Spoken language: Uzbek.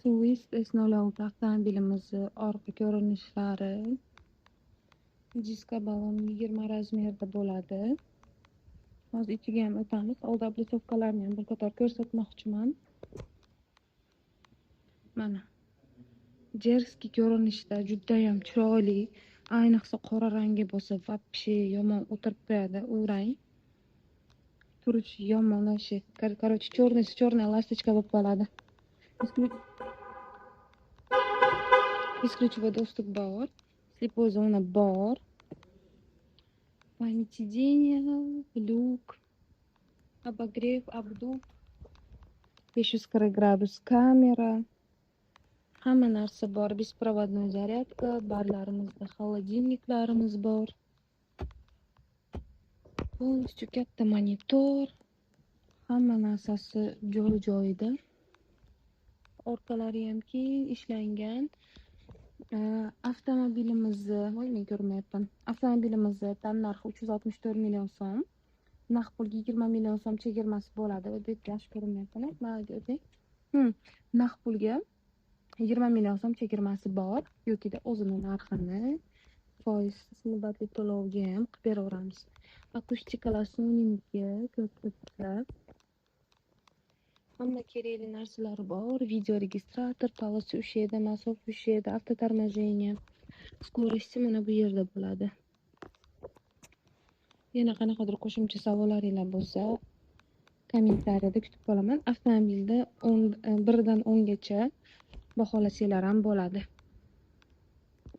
Swift S06 avtomobilimizni orqa ko'rinishlari. Diska balon 20 razmerda bo'ladi. Hozir ichiga ham o'tamiz. Old oblisovkalarni ham bir qator ko'rsatmoqchiman. Mana. Jerski ko'rinishda juda ham chiroyli. Ayniqsa qora rangi bo'lsa, вообще yomon o'tirib qo'yadi u rang. Turishi yomonlashi. Короче, черная ласточка bo'lib qoladi. Бесключевой доступ bor. Слепой зона bor. Память сидения, люк, обогрев, обдув, 540 градус kamera. Hamma narsa bor. Беспроводной зарядка, barlarimizda холодильникlarimiz bor. Полностью katta monitor. Hamma narsasi joy-joyida. Orqalari ham keng ishlangan. Avtomobilimizni tannarxi 364 million so'm. Naqd pulga 20 million so'm chegirmasi bo'ladi. Bu yaxshi ko'rinmayapti. Naqd pulga 20 million so'm chegirmasi bor. Yo'kida o'zini narxini foiz muddatli to'lovga ham qilib beraveramiz. Akustikalar Sony'niki ko'p. Hamma kerakli narsalari bor. Video registrator, полосы ушeda, насос ушeda, avtotormojение. Скорости mana bu yerda bo'ladi. Yana qanaqadir qo'shimcha savollaringiz bo'lsa, kommentariyada kutib qolaman. Avtomobilda 1 dan 10 gacha baholasanglar ham bo'ladi.